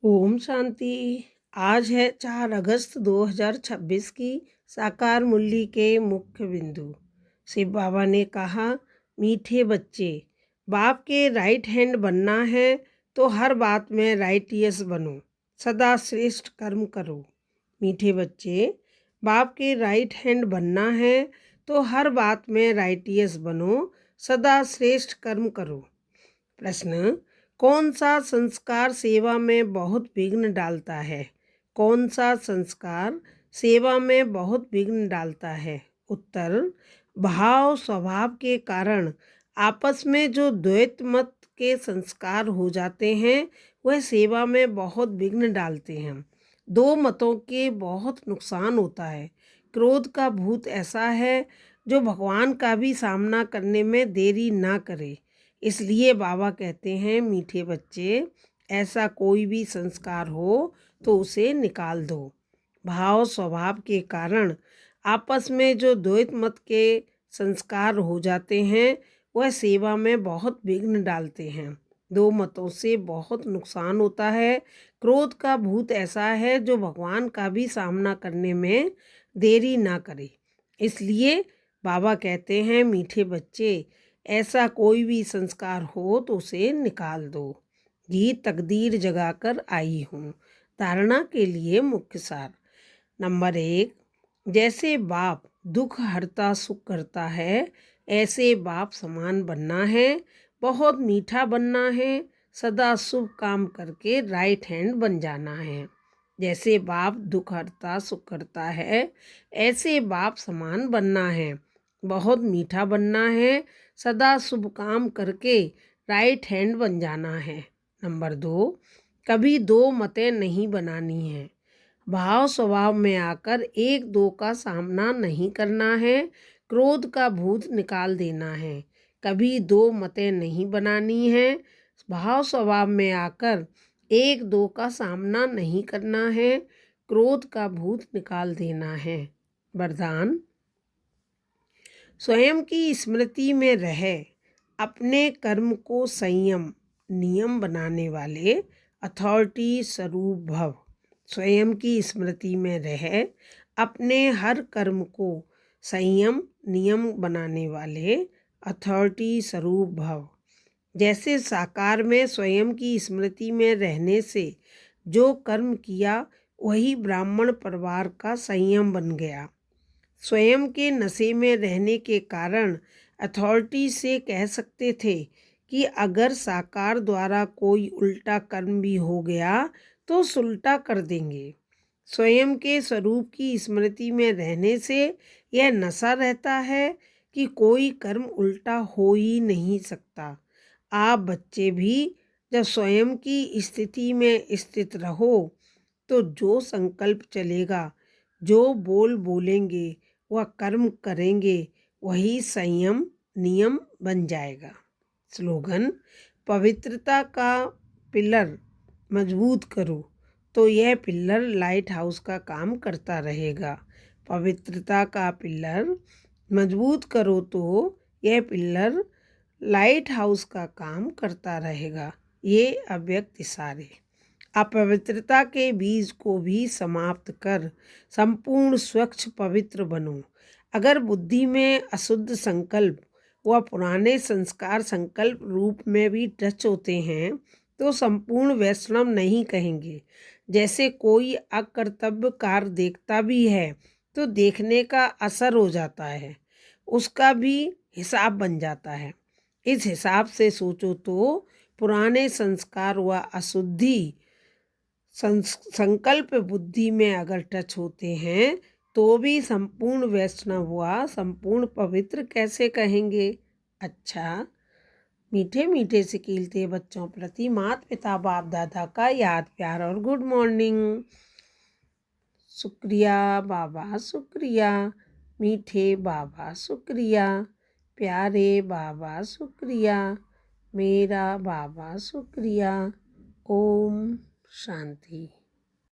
ओम शांति। आज है 4 अगस्त 2026 की साकार मुरली के मुख्य बिंदु। शिव बाबा ने कहा, मीठे बच्चे, बाप के राइट हैंड बनना है तो हर बात में राइटियस बनो, सदा श्रेष्ठ कर्म करो। मीठे बच्चे, बाप के राइट हैंड बनना है तो हर बात में राइटियस बनो, सदा श्रेष्ठ कर्म करो। प्रश्न, कौन सा संस्कार सेवा में बहुत विघ्न डालता है? कौन सा संस्कार सेवा में बहुत विघ्न डालता है? उत्तर, भाव स्वभाव के कारण आपस में जो द्वैत मत के संस्कार हो जाते हैं वह सेवा में बहुत विघ्न डालते हैं। दो मतों के बहुत नुकसान होता है। क्रोध का भूत ऐसा है जो भगवान का भी सामना करने में देरी ना करे। इसलिए बाबा कहते हैं, मीठे बच्चे, ऐसा कोई भी संस्कार हो तो उसे निकाल दो। भाव स्वभाव के कारण आपस में जो द्वैत मत के संस्कार हो जाते हैं वह सेवा में बहुत विघ्न डालते हैं। दो मतों से बहुत नुकसान होता है। क्रोध का भूत ऐसा है जो भगवान का भी सामना करने में देरी ना करे। इसलिए बाबा कहते हैं, मीठे बच्चे, ऐसा कोई भी संस्कार हो तो उसे निकाल दो। ये तकदीर जगाकर आई हूँ। धारणा के लिए मुख्य सार। नंबर 1, जैसे बाप दुख हरता सुख करता है, ऐसे बाप समान बनना है, बहुत मीठा बनना है, सदा शुभ काम करके राइट हैंड बन जाना है। जैसे बाप दुख हरता सुख करता है, ऐसे बाप समान बनना है, बहुत मीठा बनना है, सदा शुभ काम करके राइट हैंड बन जाना है। नंबर 2, कभी दो मतें नहीं बनानी है। भाव स्वभाव में आकर एक दो का सामना नहीं करना है। क्रोध का भूत निकाल देना है। कभी दो मतें नहीं बनानी है। भाव स्वभाव में आकर एक दो का सामना नहीं करना है। क्रोध का भूत निकाल देना है। वरदान, स्वयं की स्मृति में रह अपने कर्म को संयम नियम बनाने वाले अथॉरिटी स्वरूप भव। स्वयं की स्मृति में रह अपने हर कर्म को संयम नियम बनाने वाले अथॉरिटी स्वरूप भव। जैसे साकार में स्वयं की स्मृति में रहने से जो कर्म किया वही ब्राह्मण परिवार का संयम बन गया। स्वयं के नशे में रहने के कारण अथॉरिटी से कह सकते थे कि अगर साकार द्वारा कोई उल्टा कर्म भी हो गया तो सुलटा कर देंगे। स्वयं के स्वरूप की स्मृति में रहने से यह नशा रहता है कि कोई कर्म उल्टा हो ही नहीं सकता। आप बच्चे भी जब स्वयं की स्थिति में स्थित रहो तो जो संकल्प चलेगा, जो बोल बोलेंगे, वह कर्म करेंगे, वही संयम नियम बन जाएगा। स्लोगन, पवित्रता का पिलर मजबूत करो तो यह पिलर लाइट हाउस का काम करता रहेगा। पवित्रता का पिलर मजबूत करो तो यह पिलर लाइट हाउस का काम करता रहेगा। ये अव्यक्त इशारे। अपवित्रता के बीज को भी समाप्त कर संपूर्ण स्वच्छ पवित्र बनो। अगर बुद्धि में अशुद्ध संकल्प व पुराने संस्कार संकल्प रूप में भी टच होते हैं तो संपूर्ण वैष्णव नहीं कहेंगे। जैसे कोई अकर्तव्य कार्य देखता भी है तो देखने का असर हो जाता है, उसका भी हिसाब बन जाता है। इस हिसाब से सोचो तो पुराने संस्कार व अशुद्धि संकल्प बुद्धि में अगर टच होते हैं तो भी संपूर्ण वैष्णव हुआ संपूर्ण पवित्र कैसे कहेंगे। अच्छा, मीठे मीठे से कीलते बच्चों प्रति माता पिता बाप दादा का याद प्यार और गुड मॉर्निंग। शुक्रिया बाबा, शुक्रिया मीठे बाबा, शुक्रिया प्यारे बाबा, शुक्रिया मेरा बाबा, शुक्रिया। ओम शांति।